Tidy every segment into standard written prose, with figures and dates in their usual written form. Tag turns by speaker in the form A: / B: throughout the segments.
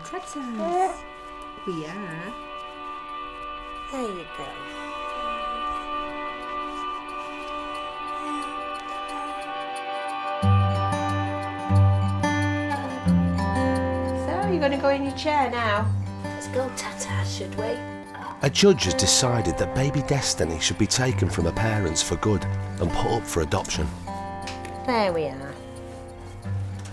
A: tatas. We are.
B: There you go.
A: So, you're going to go in your chair now?
B: Let's go, Tata, should we?
C: A judge has decided that baby Destiny should be taken from her parents for good and put up for adoption.
B: There we are.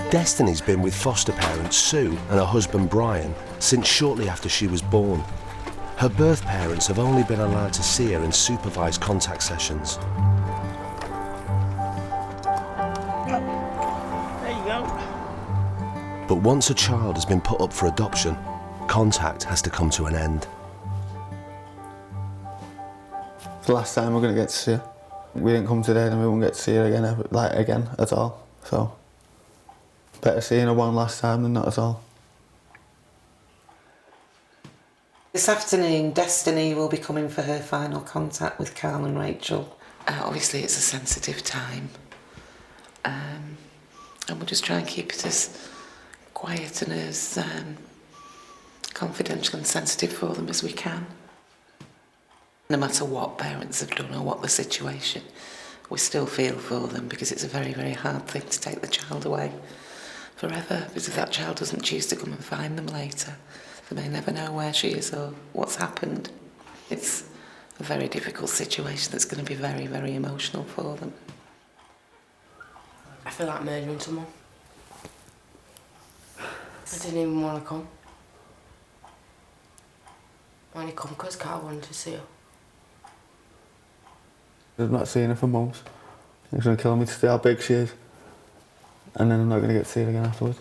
C: Destiny's been with foster parents Sue and her husband Brian since shortly after she was born. Her birth parents have only been allowed to see her in supervised contact sessions.
D: There you go.
C: But once a child has been put up for adoption, contact has to come to an end.
E: It's the last time we're going to get to see her. We didn't come today, then we won't get to see her again, again at all. So, better seeing her one last time than not at all.
F: This afternoon, Destiny will be coming for her final contact with Carl and Rachel. Obviously, it's a sensitive time. And we'll just try and keep it as quiet and as confidential and sensitive for them as we can. No matter what parents have done or what the situation, we still feel for them because it's a very, very hard thing to take the child away forever, because if that child doesn't choose to come and find them later, they may never know where she is or what's happened. It's a very difficult situation that's going to be very, very emotional for them.
G: I feel like murdering someone. I didn't even want to come. I only come because Carl wanted to see her.
E: I'm not seeing her for months. He's going to kill me to see how big she is. And then I'm not going to get to see her again afterwards.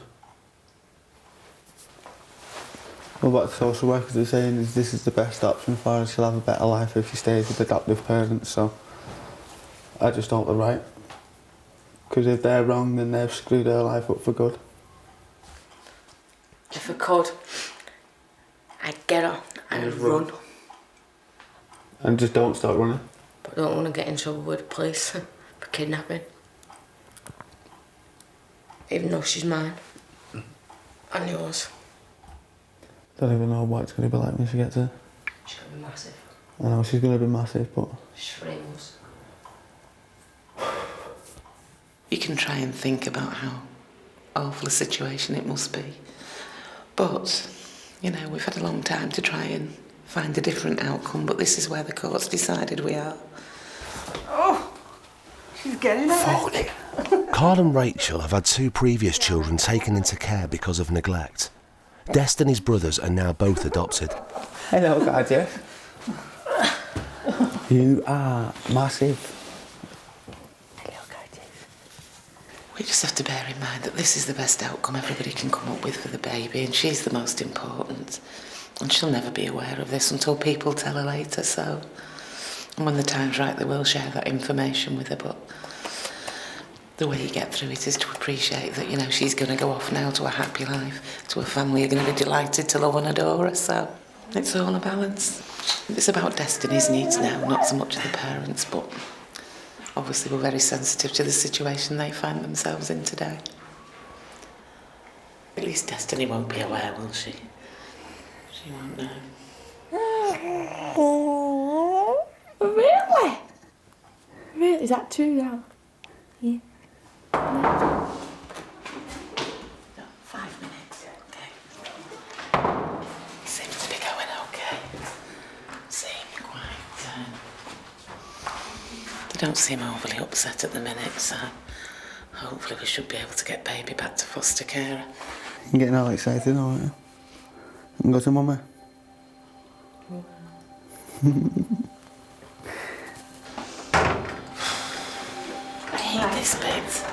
E: Well, what the social workers are saying is this is the best option for her. She'll have a better life if she stays with adoptive parents, so I just hope they're right. Because if they're wrong, then they've screwed her life up for good.
G: If I could, I'd get her and I'd run.
E: And just don't stop running.
G: But I don't want to get in trouble with the police for kidnapping. Even though she's mine. And yours.
E: Don't even know what it's going to be like when she gets here.
G: She'll be massive.
E: I know she's going to be massive, but...
G: Shrills.
F: You can try and think about how awful a situation it must be. But, you know, we've had a long time to try and find a different outcome, but this is where the court's decided we are.
A: Oh, she's getting it.
C: Carl and Rachel have had 2 previous children taken into care because of neglect. Destiny's brothers are now both adopted.
E: Hello, gorgeous. You are massive.
B: Hello, gorgeous.
F: We just have to bear in mind that this is the best outcome everybody can come up with for the baby, and she's the most important. And she'll never be aware of this until people tell her later, so... And when the time's right, they will share that information with her, but... The way you get through it is to appreciate that, you know, she's going to go off now to a happy life, to a family who are going to be delighted to love and adore her, so... It's all a balance. It's about Destiny's needs now, not so much of the parents, but... Obviously, we're very sensitive to the situation they find themselves in today. At least Destiny won't be aware, will she? She won't know.
A: Really? Really? Is that true now? Yeah.
F: No, 5 minutes, okay. Seems to be going okay. Seem quite... They don't seem overly upset at the minute, so hopefully we should be able to get baby back to foster care.
E: You're getting all excited, aren't you? You can go to Mummy.
F: I hate this bit.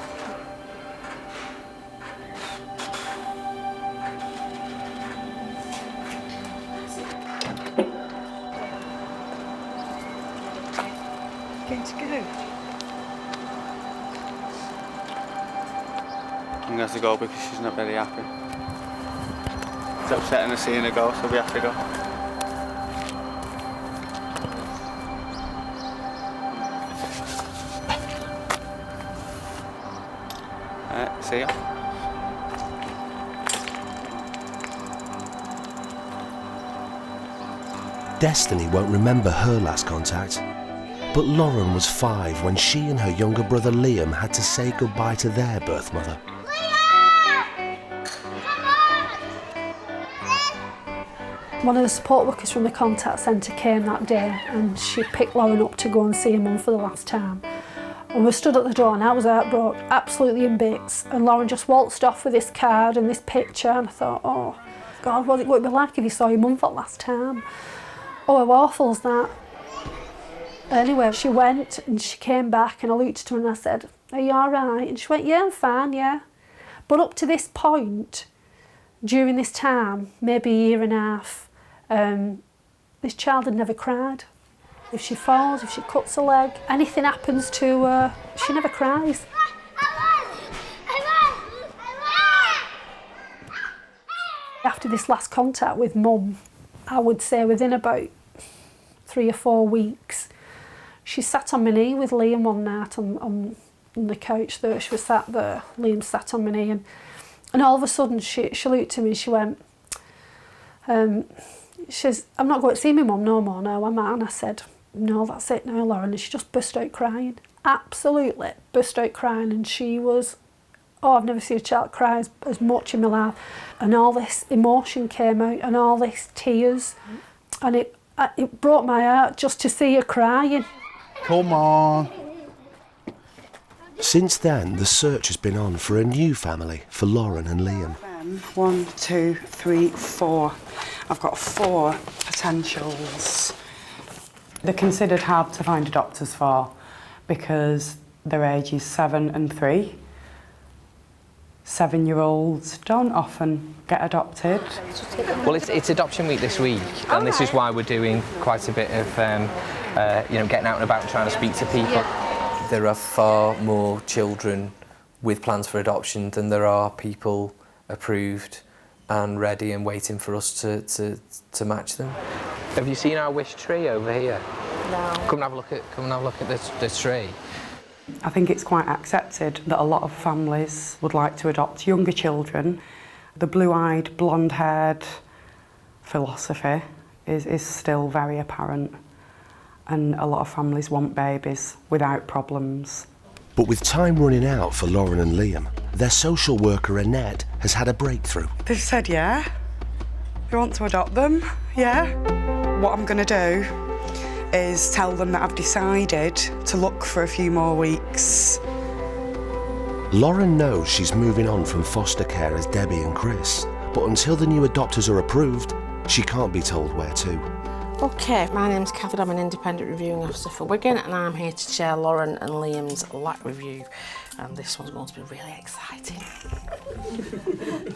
A: Going to go?
E: I'm going to have to go because she's not very happy. It's upsetting her seeing her go, so we have to go. See ya.
C: Destiny won't remember her last contact, but Lauren was 5 when she and her younger brother Liam had to say goodbye to their birth mother.
A: One of the support workers from the contact centre came that day and she picked Lauren up to go and see her mum for the last time. And we stood at the door and I was heartbroken, absolutely in bits. And Lauren just waltzed off with this card and this picture and I thought, oh, God, what would it be like if you saw your mum for the last time? Oh, how awful is that? Anyway, she went and she came back and I looked at her and I said, are you all right? And she went, yeah, I'm fine, yeah. But up to this point, during this time, maybe a year and a half, this child had never cried. If she falls, if she cuts a leg, anything happens to her, she never cries. After this last contact with mum, I would say within about 3 or 4 weeks, she sat on my knee with Liam one night on the couch there. She was sat there, Liam sat on my knee, and all of a sudden she looked at me and she went, she says, I'm not going to see my mum no more now, am I? And I said, no, that's it now, Lauren. And she just burst out crying. Absolutely burst out crying. And she was, I've never seen a child cry as much in my life. And all this emotion came out and all these tears. And it broke my heart just to see her crying.
E: Come on.
C: Since then, the search has been on for a new family for Lauren and Liam.
D: 1, 2, 3, 4. I've got 4 potentials. They're considered hard to find adopters for because their age is 7 and 3. 7-year-olds don't often get adopted.
H: Well, it's adoption week this week, and this is why we're doing quite a bit of, getting out and about and trying to speak to people.
I: Yeah. There are far more children with plans for adoption than there are people approved and ready and waiting for us to match them.
H: Have you seen our wish tree over here?
G: No.
H: Come and have a look at this tree.
D: I think it's quite accepted that a lot of families would like to adopt younger children. The blue-eyed, blonde-haired philosophy is still very apparent, and a lot of families want babies without problems.
C: But with time running out for Lauren and Liam, their social worker Annette has had a breakthrough.
D: They've said, yeah, they want to adopt them, yeah. What I'm going to do is tell them that I've decided to look for a few more weeks.
C: Lauren knows she's moving on from foster care as Debbie and Chris, but until the new adopters are approved, she can't be told where to.
G: Okay, my name's Catherine, I'm an independent reviewing officer for Wigan and I'm here to chair Lauren and Liam's LAC review, and this one's going to be really exciting.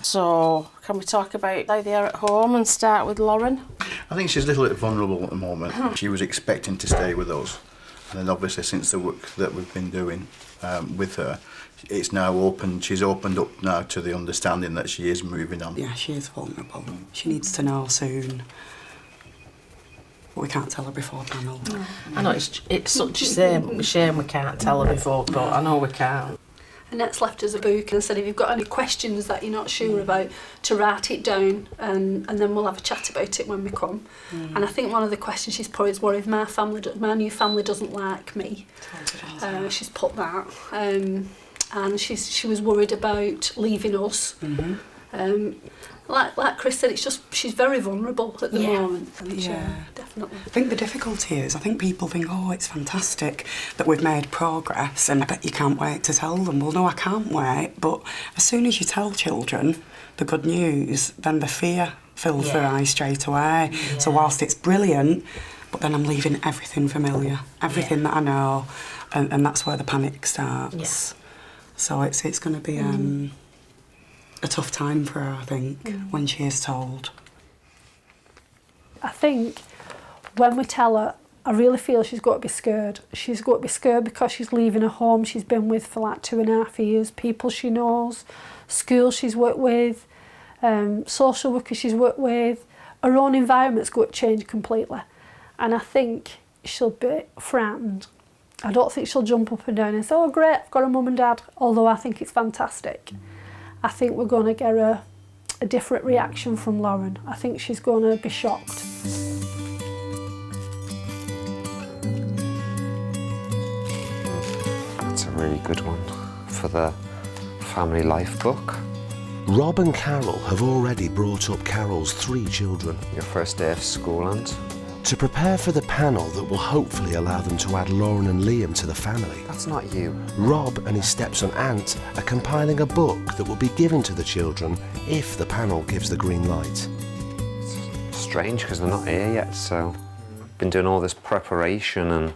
G: So, can we talk about how they are at home and start with Lauren?
J: I think she's a little bit vulnerable at the moment. She was expecting to stay with us, and then obviously since the work that we've been doing with her, it's now open. She's opened up now to the understanding that she is moving on.
D: Yeah, she is vulnerable. She needs to know soon. But we can't tell her before panel.
G: I know it's such a shame we can't tell her before, but I know we can't.
A: Annette's left us a book and said if you've got any questions that you're not sure about, to write it down and then we'll have a chat about it when we come. And I think one of the questions she's put is, what if my new family doesn't like me? She's put that. And she was worried about leaving us. Like Chris said, it's just she's very vulnerable at the moment. And definitely.
D: I think the difficulty is, I think people think, oh, it's fantastic that we've made progress and I bet you can't wait to tell them. Well, no, I can't wait. But as soon as you tell children the good news, then the fear fills their eyes straight away. Yeah. So whilst it's brilliant, but then I'm leaving everything familiar, everything that I know, and that's where the panic starts.
G: Yes.
D: So it's going to be a tough time for her, I think, when she is told.
A: I think when we tell her, I really feel she's got to be scared. She's got to be scared because she's leaving a home she's been with for like 2.5 years, people she knows, schools she's worked with, social workers she's worked with. Her own environment's got to change completely. And I think she'll be frightened. I don't think she'll jump up and down and say, oh great, I've got a mum and dad, although I think it's fantastic. I think we're going to get a different reaction from Lauren. I think she's going to be shocked.
K: very good one for the family life book.
C: Rob and Carol have already brought up Carol's 3 children.
K: Your first day of school, and
C: To prepare for the panel that will hopefully allow them to add Lauren and Liam to the family,
K: that's not you.
C: Rob and his stepson Ant are compiling a book that will be given to the children if the panel gives the green light.
K: Strange because they're not here yet, so been doing all this preparation and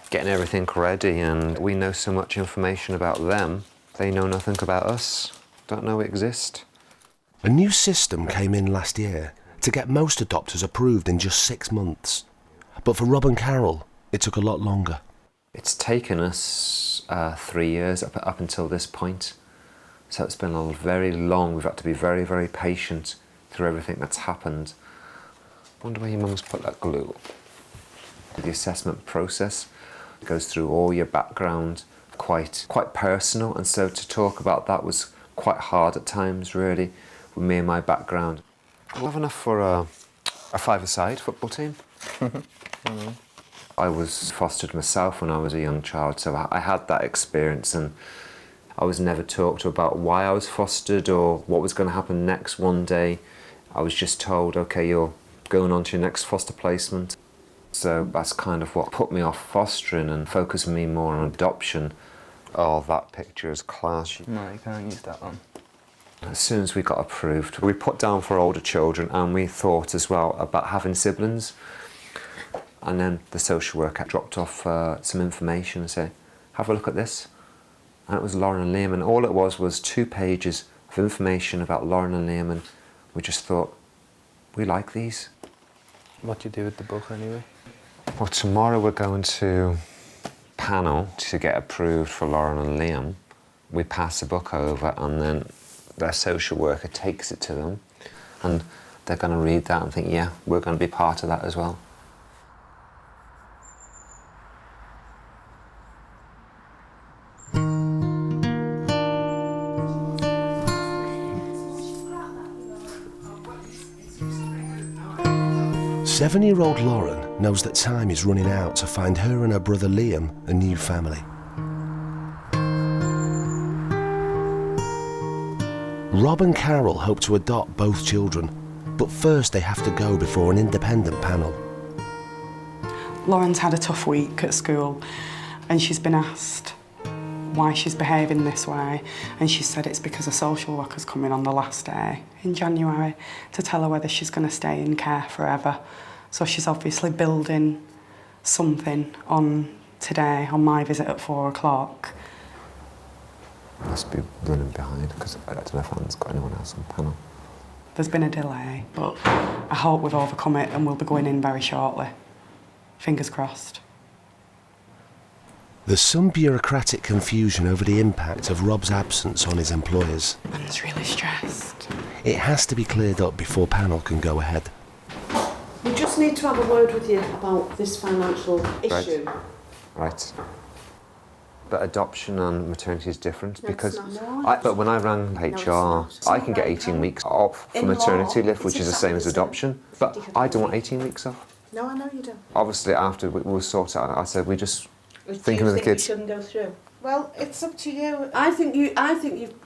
K: getting everything ready, and we know so much information about them. They know nothing about us, don't know we exist.
C: A new system came in last year to get most adopters approved in just 6 months. But for Rob and Carol, it took a lot longer.
K: It's taken us 3 years up until this point. So it's been very long. We've had to be very, very patient through everything that's happened. I wonder where your mum's put that glue. The assessment process goes through all your background, quite personal, and so to talk about that was quite hard at times, really, with me and my background. I have enough for a five-a-side football team. I was fostered myself when I was a young child, so I had that experience, and I was never talked to about why I was fostered or what was going to happen next one day. I was just told, okay, you're going on to your next foster placement. So that's kind of what put me off fostering and focused me more on adoption. Oh, that picture is class.
L: No, you can't use that one.
K: As soon as we got approved, we put down for older children, and we thought as well about having siblings. And then the social worker dropped off some information and said, have a look at this. And it was Lauren and Liam, and all it was 2 pages of information about Lauren and Liam, and we just thought, we like these.
L: What do you do with the book anyway?
K: Well, tomorrow we're going to panel to get approved for Lauren and Liam. We pass the book over, and then their social worker takes it to them, and they're going to read that and think, yeah, we're going to be part of that as well.
C: Seven-year-old Lauren knows that time is running out to find her and her brother Liam a new family. Rob and Carol hope to adopt both children, but first they have to go before an independent panel.
D: Lauren's had a tough week at school, and she's been asked why she's behaving this way, and she said it's because a social worker's coming on the last day in January to tell her whether she's going to stay in care forever. So she's obviously building something on today, on my visit at 4 o'clock.
K: Must be running behind, because I don't know if Anne's got anyone else on the panel.
D: There's been a delay, but I hope we've overcome it and we'll be going in very shortly. Fingers crossed.
C: There's some bureaucratic confusion over the impact of Rob's absence on his employers.
D: Anne's really stressed.
C: It has to be cleared up before panel can go ahead.
M: We just need to have a word with you about this financial issue.
K: Right. But adoption and maternity is different,
M: No,
K: because
M: it's not.
K: but when I rang HR, I can get 18 weeks off for
M: In
K: maternity
M: law,
K: leave, which
M: it's
K: is the same as
M: exactly the same.
K: adoption. But I don't want 18 weeks off.
M: No, I know you don't.
K: Obviously, after we sort it out, I said we just
N: Do
K: thinking
N: you
K: of the
N: think
K: kids.
N: we shouldn't go through?
M: Well, it's up to you. I think you.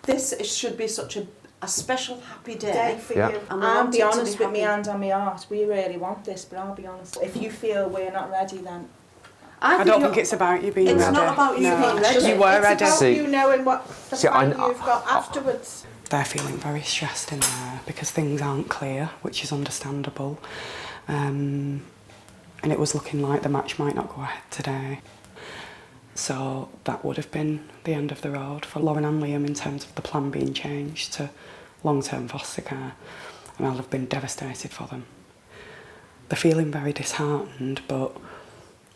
M: This should be such a special, happy day
N: For
K: Yeah.
N: you.
M: And we
N: I'll
M: want
N: be
M: it to
N: honest
M: be
N: with me
M: happy.
N: hand on my heart. We really want this, but I'll be honest. If you feel we're not ready, then
D: I don't think it's about you being ready.
M: It's not about you being ready.
D: You were ready.
N: it's about
K: See-
N: you knowing what the
K: See,
N: plan
K: I-
N: you've got afterwards.
D: They're feeling very stressed in there because things aren't clear, which is understandable. And it was looking like the match might not go ahead today. So that would have been the end of the road for Lauren and Liam in terms of the plan being changed to long-term foster care. And I'll have been devastated for them. They're feeling very disheartened, but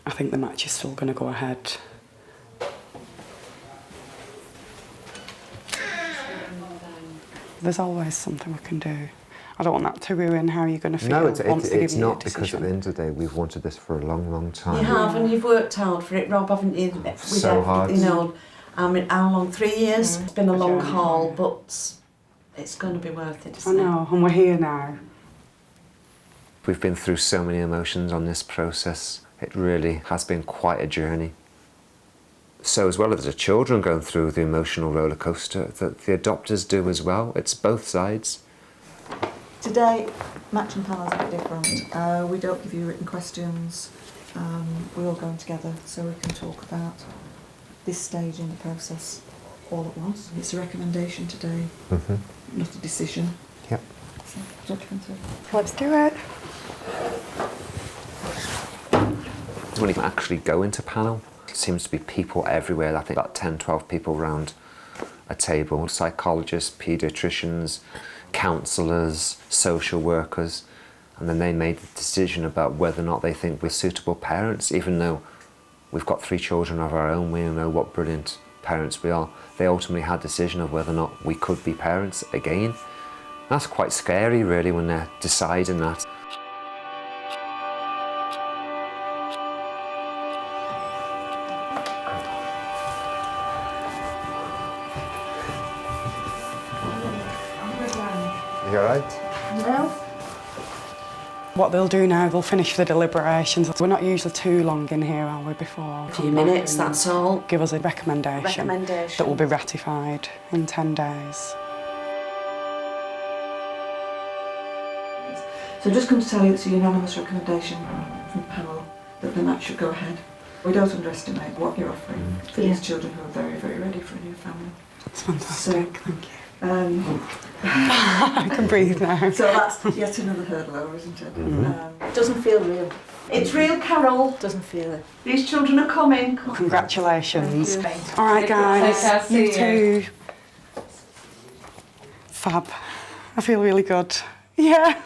D: I think the match is still going to go ahead. There's always something we can do. I don't want that to ruin how you're going to feel
K: No,
D: once they give
K: it's
D: you your
K: not, because at
D: decision.
K: the end of the day, we've wanted this for a long, long time.
M: You have, and you've worked hard for it, Rob, haven't you? With
K: So hard.
M: You know, I mean, how long? 3 years? It's been a long
D: journey.
M: haul, but it's going to be worth it,
D: I
M: isn't it?
D: know, and we're here now.
K: We've been through so many emotions on this process. It really has been quite a journey. So as well as the children going through the emotional roller coaster, that the adopters do as well. It's both sides.
N: Today, matching panel's a bit different. We don't give you written questions. We're all going together so we can talk about this stage in the process all at once. It's a recommendation today, not a decision.
K: Yep.
N: So, judgment.
D: Let's do it.
K: When you can actually go into panel, it seems to be people everywhere. I think about 10, 12 people around a table. Psychologists, paediatricians, counsellors, social workers. And then they made the decision about whether or not they think we're suitable parents, even though we've got 3 children of our own, we know what brilliant parents we are. They ultimately had a decision of whether or not we could be parents again. That's quite scary, really, when they're deciding that. You all right?
N: No.
D: What they'll do now, they'll finish the deliberations. We're not usually too long in here, are we, before?
M: A few minutes, that's all.
D: Give us a recommendation that will be ratified in 10 days.
N: So I'm just going to tell you it's a unanimous recommendation from the panel that the match should go ahead. We don't underestimate what you're offering for these children who are very, very ready for a new family.
D: It's fantastic, thank you.
N: I
D: can breathe now.
N: So that's yet another hurdle over, isn't it?
M: It doesn't feel real.
N: It's real, Carol.
M: Doesn't feel it.
N: These children are coming.
D: Congratulations. All right, guys. You too. Fab. I feel really good. Yeah.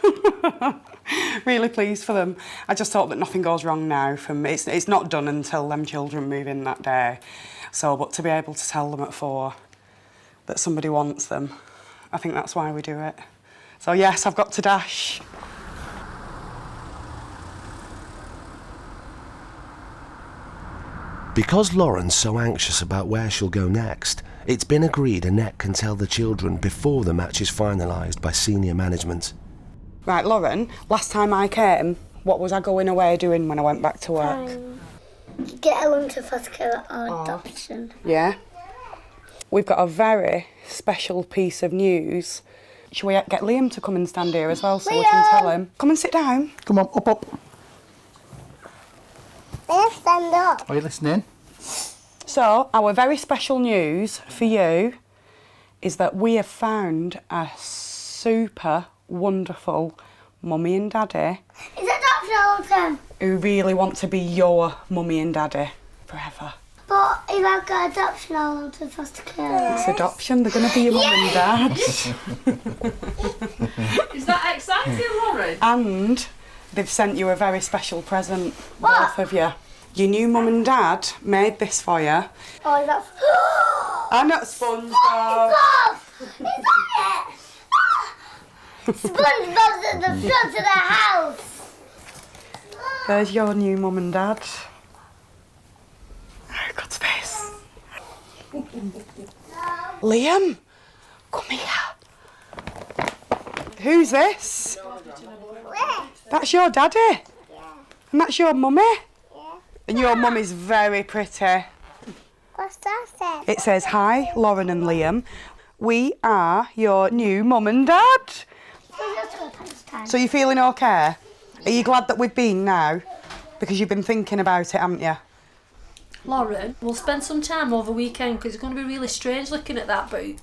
D: Really pleased for them. I just hope that nothing goes wrong now. It's not done until them children move in that day. So, but to be able to tell them at 4 that somebody wants them, I think that's why we do it. So yes, I've got to dash.
C: Because Lauren's so anxious about where she'll go next, it's been agreed Annette can tell the children before the match is finalised by senior management.
D: Right, Lauren, last time I came, what was I going away doing when I went back to work?
O: Get along to foster care or adoption.
D: Yeah? We've got a very special piece of news. Shall we get Liam to come and stand here as well so we can tell him? Come and sit down.
J: Come on, up.
O: Let's stand up.
J: Are you listening?
D: So, our very special news for you is that we have found a super wonderful mummy and daddy.
O: Is adoption
D: who really want to be your mummy and daddy forever.
O: But if I've got adoption, I want to foster care.
D: It's adoption, they're going to be your mum and dad.
G: Is that exciting, Lauren?
D: And they've sent you a very special present, both of you. Your new mum and dad made this for you.
O: Oh, is that...
D: I'm not SpongeBob.
O: Is that it? SpongeBob's at the front of the house.
D: There's your new mum and dad. Oh, God's face. Liam, come here. Who's this? That's your daddy? Yeah. And that's your mummy? Yeah. And your mummy's very pretty.
O: What's that say?
D: It says, "Hi, Lauren and Liam. We are your new mum and dad." So you're feeling okay? Are you glad that we've been now? Because you've been thinking about it, haven't you?
A: Lauren, we'll spend some time over the weekend because it's going to be really strange looking at that book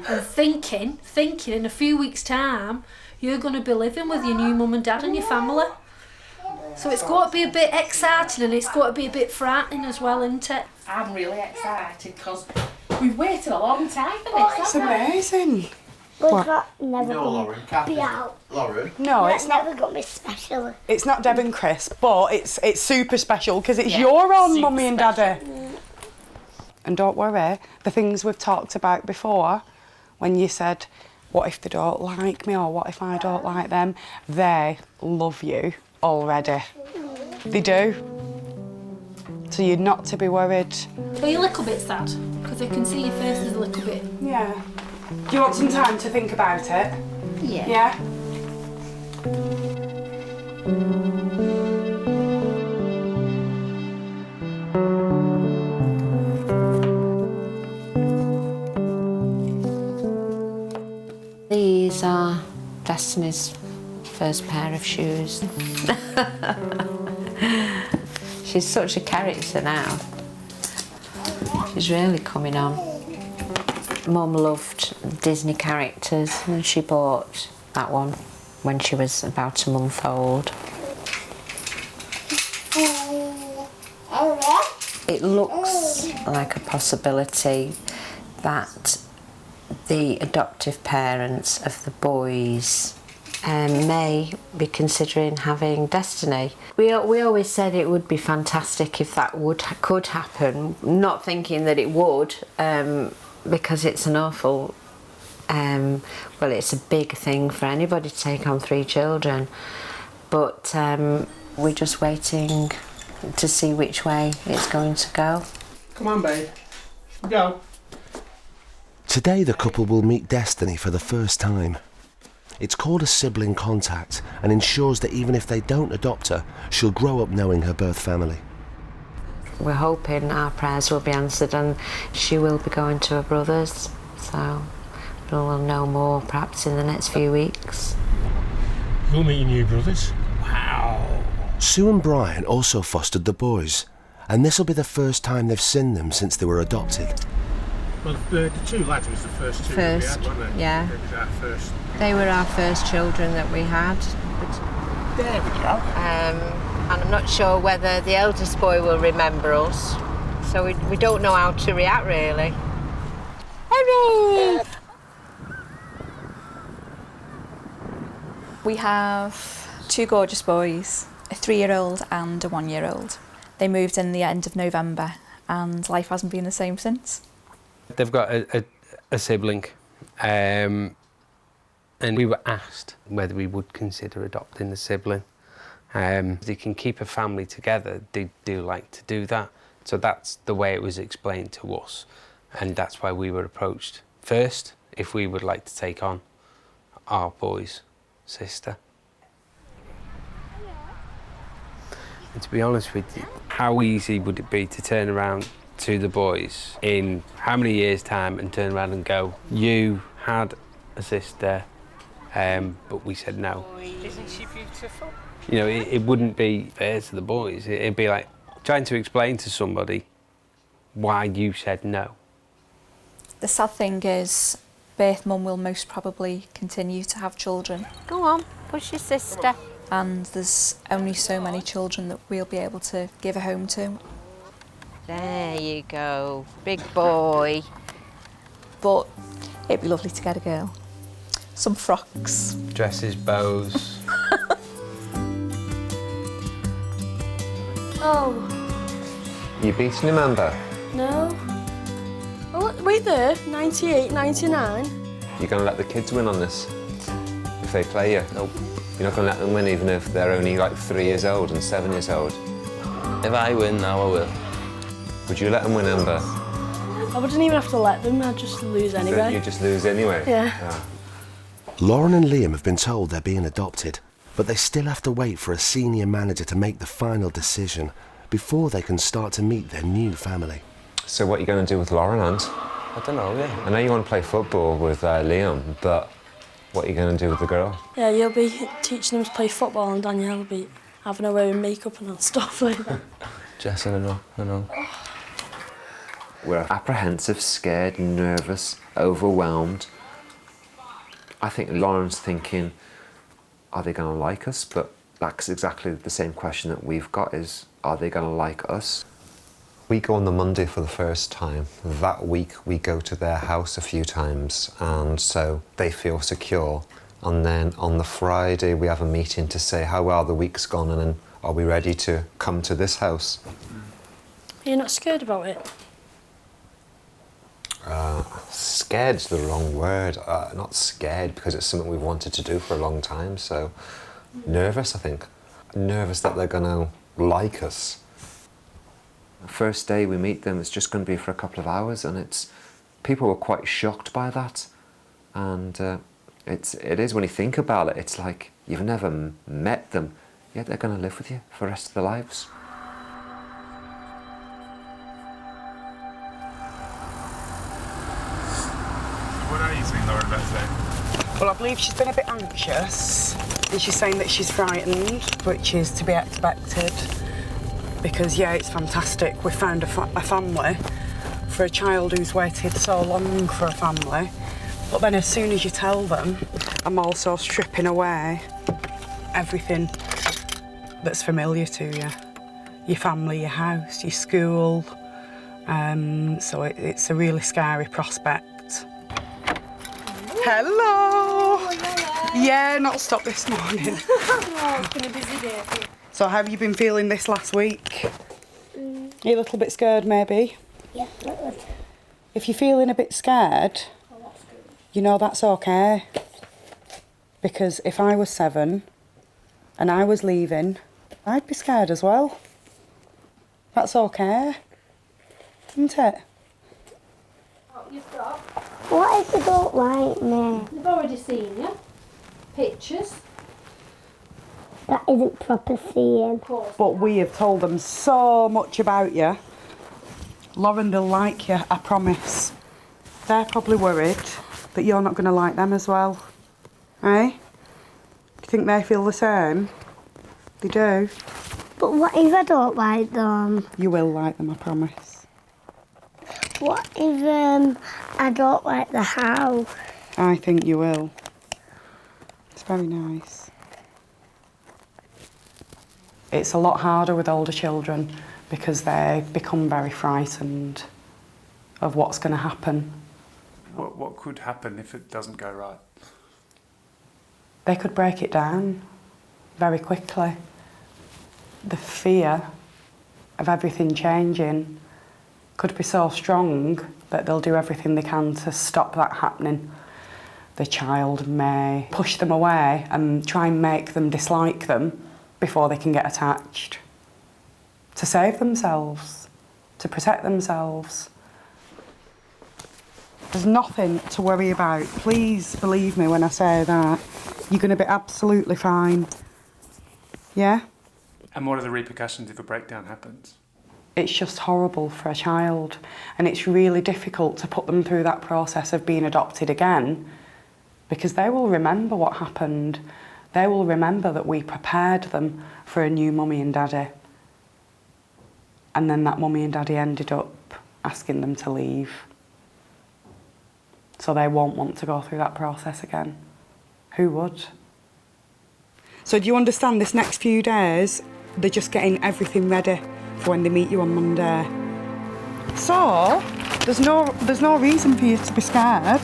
A: and thinking in a few weeks' time you're going to be living with your new mum and dad and your family. So it's got to be a bit exciting and it's got to be a bit frightening as well, isn't it?
G: I'm really excited because we've waited a long time for this.
D: It's amazing.
O: We're never going to be out.
J: Lauren?
D: No, it's not.
O: Never going to be special.
D: It's not Deb and Chris, but it's super special because it's your own mummy and daddy. And don't worry, the things we've talked about before, when you said, what if they don't like me or what if I don't like them, they love you already. They do. So you're not to be worried.
A: Are you a little bit sad? Because I can see your face is a little bit...
D: Yeah. Do you want some time to think about it?
A: Yeah.
D: Yeah?
B: Destiny's first pair of shoes. She's such a character now. She's really coming on. Mum loved Disney characters and she bought that one when she was about a month old. It looks like a possibility that the adoptive parents of the boys may be considering having Destiny. We always said it would be fantastic if that could happen, not thinking that it would, because it's an awful, well, it's a big thing for anybody to take on 3 children, but we're just waiting to see which way it's going to go.
P: Come on, babe. Go.
C: Today the couple will meet Destiny for the first time. It's called a sibling contact and ensures that even if they don't adopt her, she'll grow up knowing her birth family.
B: We're hoping our prayers will be answered and she will be going to her brother's, so we'll know more perhaps in the next few weeks.
P: You'll meet your new brothers? Wow.
C: Sue and Brian also fostered the boys, and this will be the first time they've seen them since they were adopted.
P: Well, the 2 lads was the first 2 that we had, weren't they?
B: Yeah.
P: They was our first.
B: They were our first children that we had.
P: There we go.
B: And I'm not sure whether the eldest boy will remember us, so we don't know how to react really. Hooray!
Q: We have 2 gorgeous boys, a 3-year-old and a 1-year-old. They moved in the end of November and life hasn't been the same since.
R: They've got a sibling, and we were asked whether we would consider adopting the sibling. They can keep a family together, they do like to do that. So that's the way it was explained to us, and that's why we were approached first if we would like to take on our boy's sister. And to be honest with you, how easy would it be to turn around to the boys in how many years' time and turn around and go, you had a sister, but we said no.
G: Isn't she beautiful?
R: You know, it wouldn't be fair to the boys. It'd be like trying to explain to somebody why you said no.
Q: The sad thing is, birth mum will most probably continue to have children.
B: Go on, push your sister.
Q: And there's only so many children that we'll be able to give a home to.
B: There you go, big boy.
Q: But it'd be lovely to get a girl. Some frocks.
R: Dresses, bows.
O: Oh,
K: You beating him, Amber?
O: no. Oh, wait there, 98, 99.
K: You're going to let the kids win on this? If they play you? Nope. You're not going to let them win even if they're only like 3 years old and 7 years old?
L: If I win now, I will.
K: Would you let them win, Amber?
O: I wouldn't even have to let them, I'd just lose anyway.
K: You just lose anyway?
O: Yeah.
C: Lauren and Liam have been told they're being adopted, but they still have to wait for a senior manager to make the final decision before they can start to meet their new family.
K: So what are you going to do with Lauren, Ant?
L: I don't know, yeah.
K: I know you want to play football with Liam, but what are you going to do with the girl?
O: Yeah, you'll be teaching them to play football and Danielle will be having her wearing makeup and stuff like that.
L: Jess, I know.
K: We're apprehensive, scared, nervous, overwhelmed. I think Lauren's thinking, are they going to like us? But that's exactly the same question that we've got is, are they going to like us? We go on the Monday for the first time. That week we go to their house a few times, and so they feel secure. And then on the Friday we have a meeting to say how well the week's gone and then are we ready to come to this house?
O: You're not scared about it?
K: Scared's the wrong word. Not scared because it's something we've wanted to do for a long time, so nervous, I think. Nervous that they're going to like us. First day we meet them, it's just going to be for a couple of hours, and people were quite shocked by that. And it is, when you think about it, it's like you've never met them, yet they're going to live with you for the rest of their lives.
P: What are you saying, Lauren, about today?
D: Well, I believe she's been a bit anxious, and she's saying that she's frightened, which is to be expected. Because, yeah, it's fantastic. We found a family for a child who's waited so long for a family. But then as soon as you tell them, I'm also stripping away everything that's familiar to you. Your family, your house, your school. So it's a really scary prospect. Hello! Yeah, not stopped this morning.
O: Oh, it's been a busy day.
D: So how have you been feeling this last week? Are you a little bit scared, maybe?
O: Yeah, little.
D: If you're feeling a bit scared, you know that's okay. Because if I was 7 and I was leaving, I'd be scared as well. That's okay, isn't it?
O: What if they don't like me?
A: They've already seen you. Pictures.
O: That isn't proper seeing.
D: But we have told them so much about you. Lauren, they'll like you, I promise. They're probably worried that you're not going to like them as well. Eh? Do you think they feel the same? They do.
O: But what if I don't like them?
D: You will like them, I promise.
O: What if I don't like the house?
D: I think you will. It's very nice. It's a lot harder with older children because they become very frightened of what's going to happen.
S: What could happen if it doesn't go right?
D: They could break it down very quickly. The fear of everything changing could be so strong that they'll do everything they can to stop that happening. The child may push them away and try and make them dislike them before they can get attached. To save themselves, to protect themselves. There's nothing to worry about. Please believe me when I say that. You're going to be absolutely fine. Yeah?
S: And what are the repercussions if a breakdown happens?
D: It's just horrible for a child, and it's really difficult to put them through that process of being adopted again, because they will remember what happened. They will remember that we prepared them for a new mummy and daddy, and then that mummy and daddy ended up asking them to leave. So they won't want to go through that process again. Who would? So do you understand, this next few days, they're just getting everything ready for when they meet you on Monday. So, there's no reason for you to be scared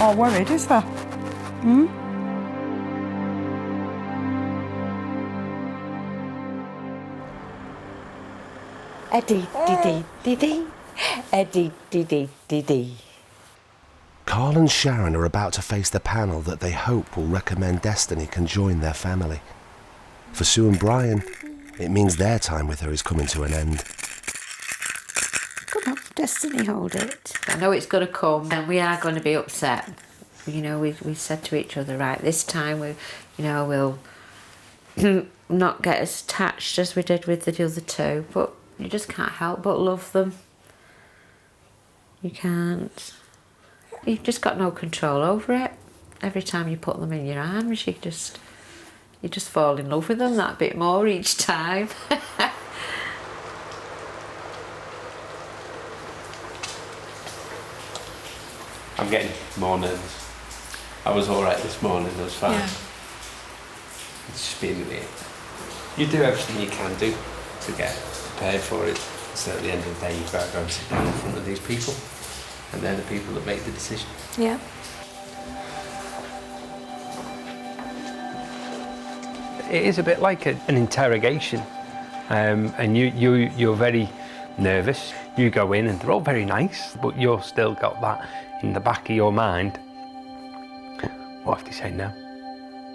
D: or worried, is there? Hmm?
B: Eddie, dee dee dee. Eddie, dee dee dee dee.
C: Carl and Sharon are about to face the panel that they hope will recommend Destiny can join their family. For Sue and Brian, it means their time with her is coming to an end.
B: Come on, Destiny, hold it. I know it's going to come and we are going to be upset. You know, we said to each other, right, this time we'll not get as attached as we did with the other two, but you just can't help but love them. You can't. You've just got no control over it. Every time you put them in your arms, you just fall in love with them that bit more each time.
R: I'm getting more nervous. I was all right this morning, I was fine.
Q: Yeah.
R: It's just being weird. You do everything you can do to get prepared for it. So at the end of the day, you've got to go and sit down in front of these people, and they're the people that make the decision.
Q: Yeah.
R: It is a bit like an interrogation, and you're very nervous. You go in and they're all very nice, but you're still got that in the back of your mind. What if they say no?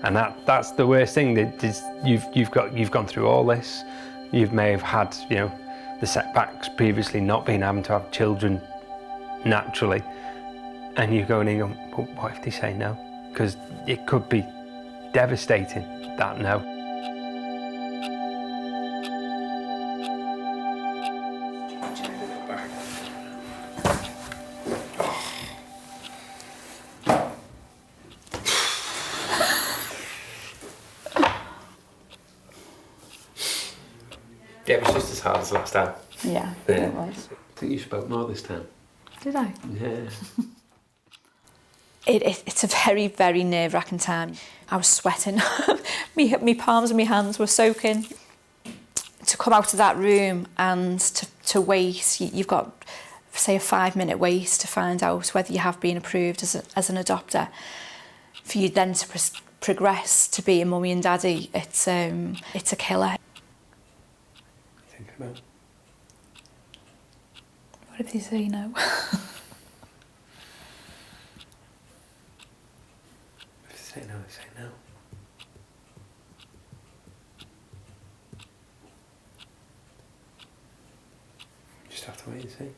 R: And that's the worst thing. That is, you've gone through all this. You may have had the setbacks previously, not being able to have children naturally, and you're going in and going, what if they say no? Because it could be devastating, that no. Yeah, it was just as hard as last time.
Q: Yeah,
R: Yeah.
Q: it was.
R: I think you spoke more this time.
Q: Did I?
R: Yeah.
Q: It's a very, very nerve-wracking time. I was sweating. me palms and my hands were soaking. To come out of that room and to wait, you've got, say, a 5-minute wait to find out whether you have been approved as an adopter. For you then to progress to be a mummy and daddy, it's a killer.
R: Think about.
Q: What if they say no?
R: If they say no, they say no. Just have to wait and see.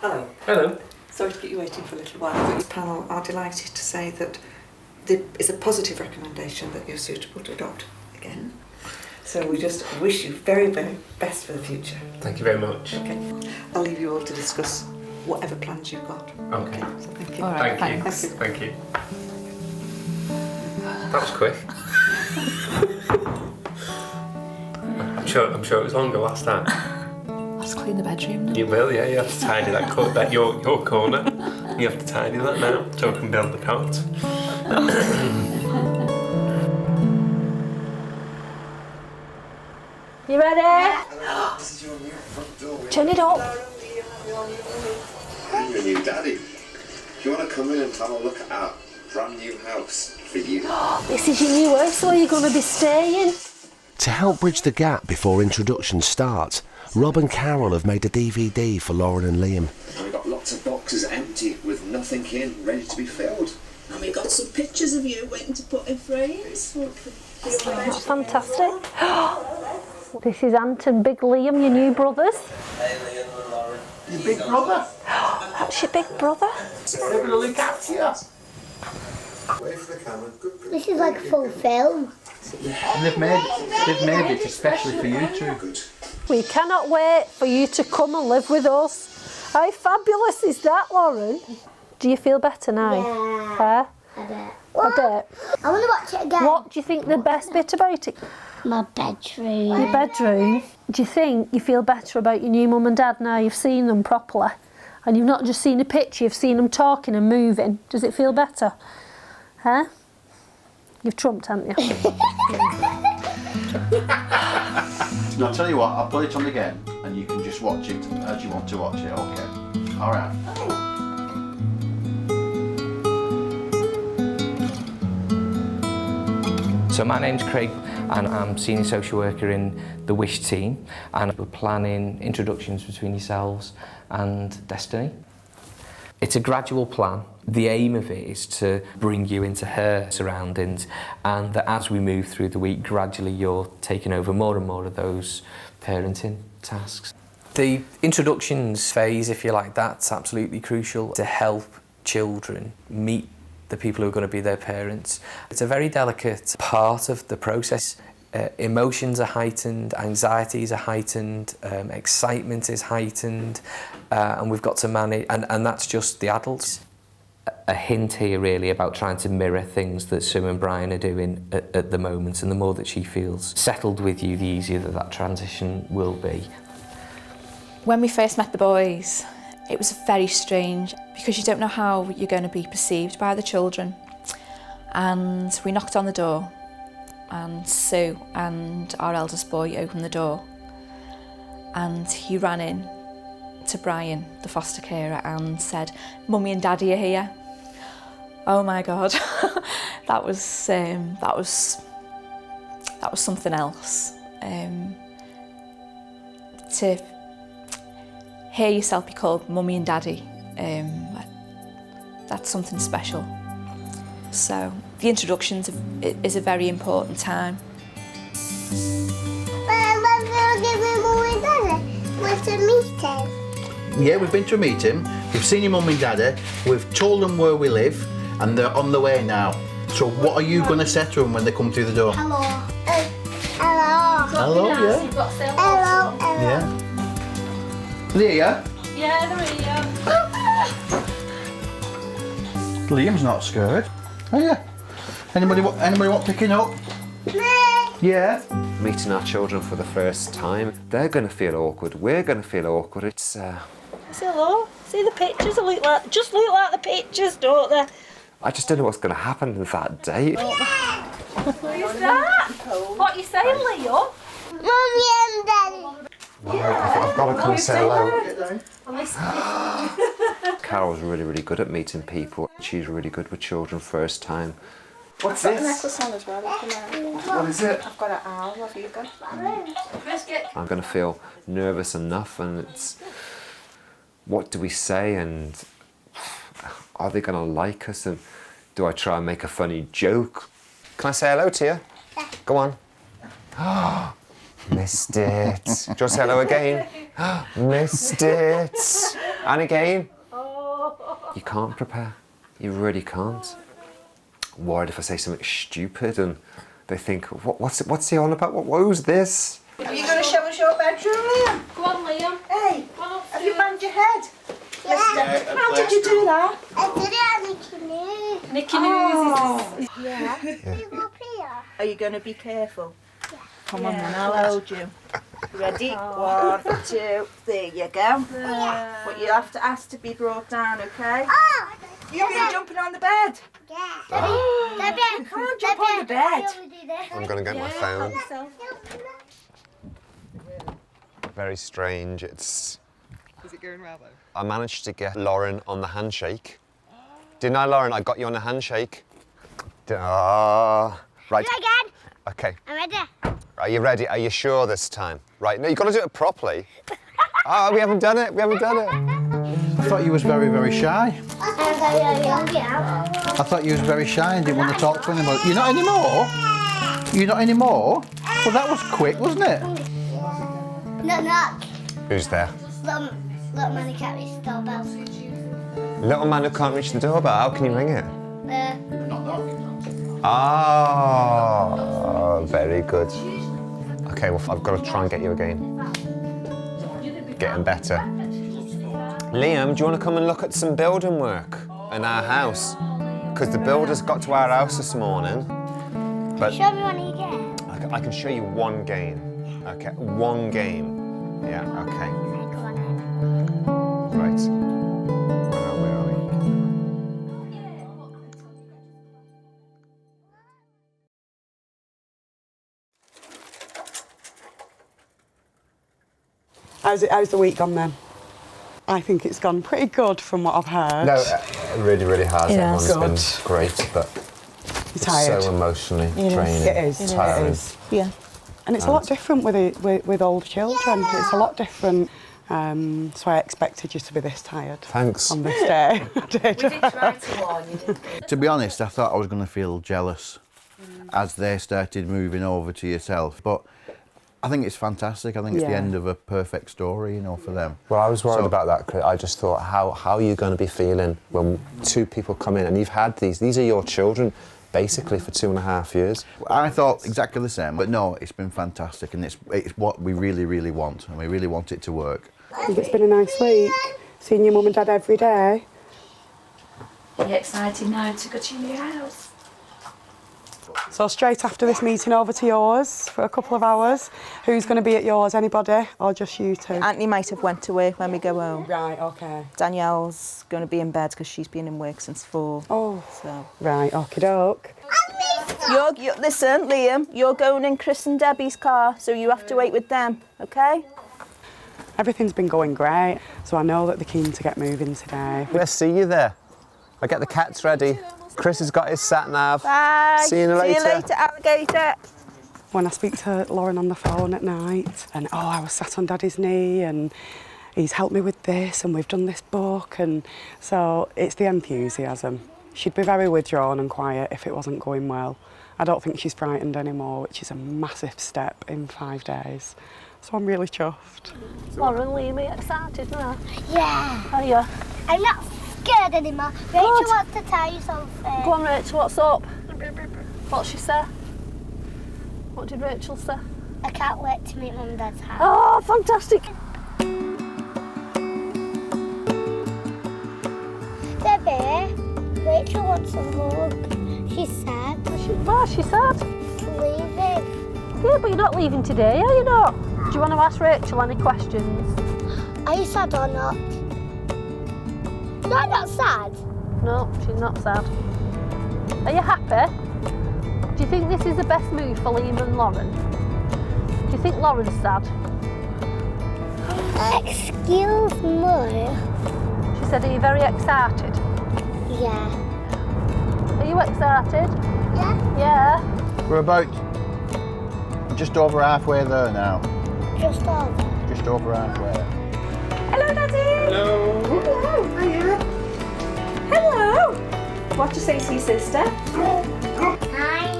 N: Hello.
R: Hello.
N: Sorry to keep you waiting for a little while, but your panel are delighted to say that there is a positive recommendation that you're suitable to adopt again. So we just wish you very, very best for the future.
R: Thank you very much.
N: Okay. I'll leave you all to discuss whatever plans you've got.
R: Okay.
N: So thank you.
Q: All right,
R: Thank you.
Q: thanks.
R: Thank you. That was quick. I'm sure it was longer last time.
Q: I'll just clean the bedroom now.
R: You will, yeah. You have to tidy that your corner. You have to tidy that now so I can build the cot.
A: You ready? Turn it up.
T: I'm your new daddy. Do you want to come in and have a look at our brand new house for you?
A: This is your new house, where you're going to be staying.
C: To help bridge the gap before introductions start, Rob and Carol have made a DVD for Lauren and Liam.
T: And we've got lots of boxes empty with nothing in, ready to be filled.
U: And we've got some pictures of you waiting to put in frames.
A: That's fantastic. This is Ant and Big Liam, your new brothers.
T: Hey Liam and Lauren.
P: Your big brother?
A: That's your big brother.
P: They're going to look after you.
T: Wait for the camera. Good.
O: This is like a full film.
P: And they've made it especially for you two.
A: We cannot wait for you to come and live with us. How fabulous is that, Lauren? Do you feel better now?
O: Yeah. A bit.
A: A bit.
O: I want to watch it again.
A: What do you think the best bit about it?
O: My bedroom.
A: Your bedroom. Do you think you feel better about your new mum and dad now you've seen them properly? And you've not just seen a picture, you've seen them talking and moving. Does it feel better? Huh? You've trumped, haven't you?
J: Now, I'll tell you what, I'll put it on again and you can just watch it as you want to watch it, okay? Alright.
H: So my name's Craig and I'm senior social worker in the Wish team, and we're planning introductions between yourselves and Destiny. It's a gradual plan. The aim of it is to bring you into her surroundings, and that as we move through the week, gradually you're taking over more and more of those parenting tasks.
I: The introductions phase, if you like, that's absolutely crucial to help children meet the people who are going to be their parents. It's a very delicate part of the process. Emotions are heightened, anxieties are heightened, excitement is heightened, and we've got to manage, and that's just the adults. A hint here really about trying to mirror things that Sue and Brian are doing at the moment, and the more that she feels settled with you, the easier that transition will be.
Q: When we first met the boys, it was very strange because you don't know how you're going to be perceived by the children. And we knocked on the door, and Sue and our eldest boy opened the door, and he ran in to Brian, the foster carer, and said, "Mummy and Daddy are here." Oh my God, that was something else. To hear yourself be called Mummy and Daddy, that's something special. So the introductions is a very important time.
J: Yeah, we've been to a meeting, we've seen your mum and daddy, we've told them where we live, and they're on the way now. So what are you going to say to them when they come through the door?
O: Hello. Hello.
J: Hello, yeah.
O: Hello.
J: Yeah. They're here?
A: Yeah, they're here.
F: Liam's not scared. Are you? Anybody want picking up? Yeah.
K: Meeting our children for the first time, they're going to feel awkward. We're going to feel awkward. It's.
V: Say hello. See the pictures? They look like, just look like the pictures, don't they?
K: I just don't know what's going to happen with that date.
V: Who's that? What you saying, Leo?
O: Mummy and Daddy.
K: I've got to come say hello.
V: Hello.
K: Carol's really, really good at meeting people. She's really good with children first time. What's
Q: I've got
K: this?
Q: a necklace on as well.
K: What is it?
Q: I've got an owl. Have you got?
K: I'm going to feel nervous enough, and it's what do we say, and are they going to like us, and do I try and make a funny joke? Can I say hello to you? Yeah. Go on. Missed it. Do you want to say hello again? Missed it. And again. You can't prepare. You really can't. I'm worried if I say something stupid and they think, what's he on about? Who's this?
V: Are you going to show us your bedroom, Liam? Go on, Liam. Hey, have you banged your head?
O: Yeah.
V: How did you do that?
O: I did it at Nicky News.
V: Nicky News.
O: Yeah.
V: Are you going to be careful?
O: Yeah.
V: Come on then, I'll hold you. Ready? 1, 2, there you go. But you have to ask to be brought down, okay? You've been jumping on the bed.
O: Yeah.
V: You can't jump on the bed.
K: I'm going to get my phone. Very strange. Is it going well though? I managed to get Lauren on the handshake. Didn't I, Lauren? I got you on the handshake. Right.
O: Again.
K: Okay.
O: I'm ready.
K: Are you ready? Are you sure this time? Right. No, you've got to do it properly. We haven't done it. We haven't done it.
F: I thought you was very, very shy. I thought you was very shy and didn't want to talk to anyone. You're not anymore? You're not anymore? Well, that was quick, wasn't it?
O: Knock, knock.
K: Who's there?
O: Little man who can't reach the doorbell.
K: Little man who can't reach the doorbell. How can you ring it?
O: Knock, knock.
K: Oh, very good. Okay, well, I've got to try and get you again. Getting better. Liam, do you want to come and look at some building work in our house? Because the builders got to our house this morning. But
O: Show me one of your games.
K: I can show you one game. Okay, one game. Yeah, okay. Right. Where are we?
D: How's the week gone then? I think it's gone pretty good from what I've heard.
K: No, it really, really has. Everyone's been great, but it's
D: tired.
K: so emotionally draining.
D: It is.
K: Tiring.
D: It is. Yeah. And it's a lot different with older children. It's a lot different. So I expected you to be this tired.
K: Thanks.
D: On this day. I did.
V: We did try to warn you, didn't we?
F: To be honest, I thought I was going to feel jealous as they started moving over to yourself. But I think it's fantastic. I think it's the end of a perfect story, for them.
K: Well, I was worried about that, Chris. I just thought, how are you going to be feeling when two people come in and you've had these are your children, basically, for 2.5 years?
F: I thought exactly the same, but no, it's been fantastic, and it's what we really, really want, and we really want it to work.
D: I think it's been a nice week, seeing your mum and dad every day.
V: Are you excited now to go to your new house?
D: So straight after this meeting over to yours for a couple of hours. Who's going to be at yours? Anybody, or just you two?
W: Anthony might have went to work when we go home.
D: Right, okay.
W: Danielle's going to be in bed because she's been in work since 4.
D: Oh.
W: So.
D: Right, okie doke.
W: Listen, Liam, you're going in Chris and Debbie's car, so you have to wait with them, okay?
D: Everything's been going great, so I know that they're keen to get moving today.
K: We'll see you there. I'll get the cats ready. Chris has got his sat-nav.
W: Bye.
K: See you later.
W: See you later, alligator.
D: When I speak to Lauren on the phone at night, and I was sat on Daddy's knee, and he's helped me with this, and we've done this book, and so it's the enthusiasm. She'd be very withdrawn and quiet if it wasn't going well. I don't think she's frightened anymore, which is a massive step in 5 days. So I'm really chuffed.
V: Lauren, Liam, are you excited now?
O: Yeah.
V: Are you?
O: I'm not scared anymore. Rachel wants to tell you something.
V: Go on, Rachel, what's up? What'd she say? What did Rachel say?
O: I can't wait to meet Mum and Dad's house.
V: Oh, fantastic.
O: Debbie, Rachel wants a hug. She's sad.
A: She's sad.
O: Leaving.
A: Yeah, but you're not leaving today, are you not? Do you want to ask Rachel any questions?
O: Are you sad or not? No, I'm not sad.
A: No, she's not sad. Are you happy? Do you think this is the best move for Liam and Lauren? Do you think Lauren's sad?
O: Excuse me.
A: She said, are you very excited?
O: Yeah.
A: Are you excited?
O: Yeah.
A: Yeah.
F: We're about just over halfway there now.
O: Just over.
F: Just over halfway.
V: Hello, Daddy.
S: Hello.
V: Hello. Hiya. Hello. What do you say to your sister?
O: Hi.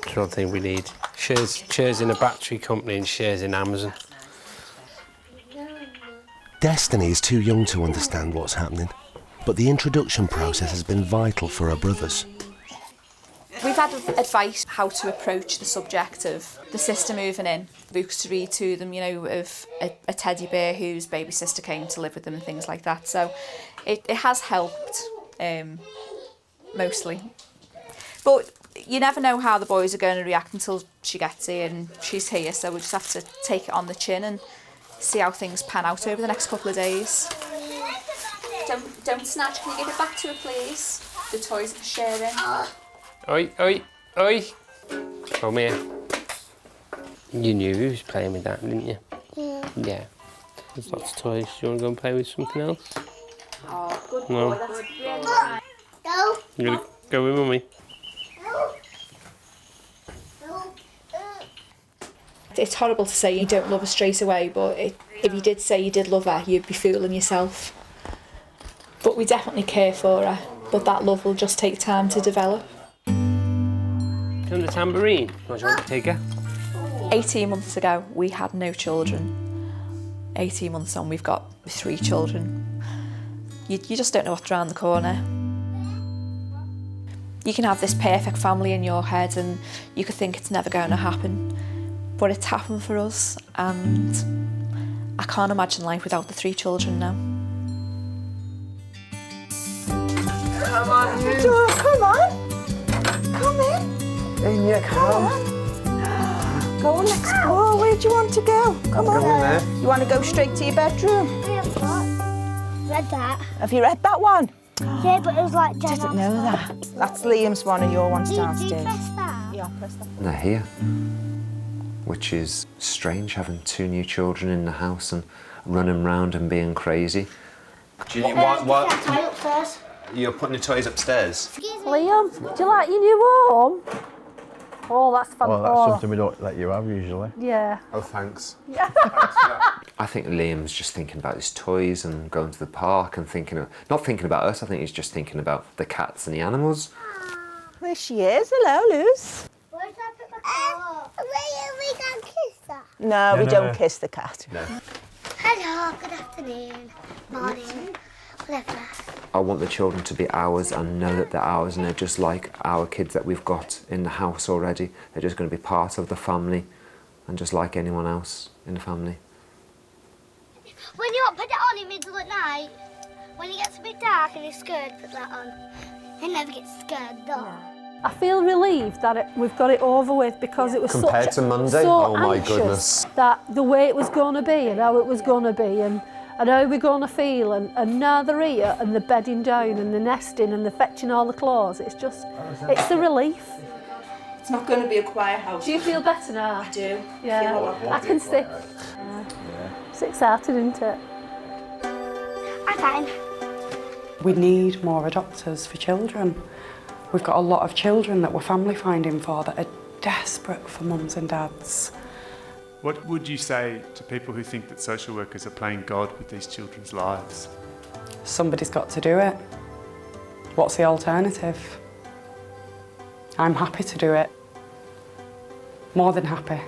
R: I don't think we need shares in a battery company and shares in Amazon.
C: Destiny is too young to understand what's happening, but the introduction process has been vital for her brothers.
Q: We've had advice how to approach the subject of the sister moving in. Books to read to them, you know, of a teddy bear whose baby sister came to live with them and things like that. So it has helped, mostly. But you never know how the boys are going to react until she gets here and she's here. So we just have to take it on the chin and see how things pan out over the next couple of days. Don't snatch. Can you give it back to her, please? The toys are sharing.
R: Oi, oi, oi! Come here. You knew he was playing with that, didn't you?
O: Yeah.
R: Yeah. There's lots of toys. Do you want to go and play with something else?
Q: Oh, good
R: No.
Q: boy. That's really nice.
O: No.
R: You're going to go with Mummy?
Q: It's horrible to say you don't love her straight away, but if you did say you did love her, you'd be fooling yourself. But we definitely care for her, but that love will just take time to develop.
R: Do you want the tambourine? Or do you want to take her?
Q: 18 months ago, we had no children. 18 months on, we've got 3 children. You just don't know what's around the corner. You can have this perfect family in your head and you could think it's never going to happen. But it's happened for us, and I can't imagine life without the 3 children now.
V: Come on, come on. Come in.
K: In you come.
V: Go on, explore. Where do you want to go? Come on.
K: Go in there.
V: You want to go straight to your bedroom?
O: Read that.
V: Have you read that one?
O: Yeah, but it was like dead.
V: Didn't know that. That's Liam's one and your one's
O: Do you
V: downstairs.
O: press that?
V: Yeah, press that.
K: And they're here, which is strange, having 2 new children in the house and running round and being crazy.
O: Do you what? Tie upstairs.
K: You're putting the toys upstairs?
A: Liam, do you like your new home? Oh, that's fantastic.
F: Well, that's something we don't let you have usually.
A: Yeah.
K: Oh, thanks.
A: Yeah.
K: I think Liam's just thinking about his toys and going to the park and not thinking about us, I think he's just thinking about the cats and the animals.
V: There she is. Hello, Luce.
O: Where's that put my car? We can't kiss her.
V: No, we don't kiss the cat.
K: No.
O: Hello, good afternoon. Morning. Whatever.
K: I want the children to be ours and know that they're ours and they're just like our kids that we've got in the house already. They're just going to be part of the family and just like anyone else in the family.
O: When you put it on in the middle at night, when it gets a bit dark and you're scared, put that on. It never gets scared though.
A: I feel relieved that we've got it over with because it was
K: Compared to Monday?
A: so
K: Oh my
A: anxious
K: goodness.
A: that the way it was going to be and how it was going to be and how we're going to feel and now they're here and the bedding down and the nesting and the fetching all the clothes. It's a relief.
V: It's not going to be a quiet house.
A: Do you feel better now?
V: I do.
A: Yeah, I can see. It's exciting, isn't it?
O: I'm fine.
D: We need more adopters for children. We've got a lot of children that we're family finding for that are desperate for mums and dads.
S: What would you say to people who think that social workers are playing God with these children's lives?
D: Somebody's got to do it. What's the alternative? I'm happy to do it. More than happy.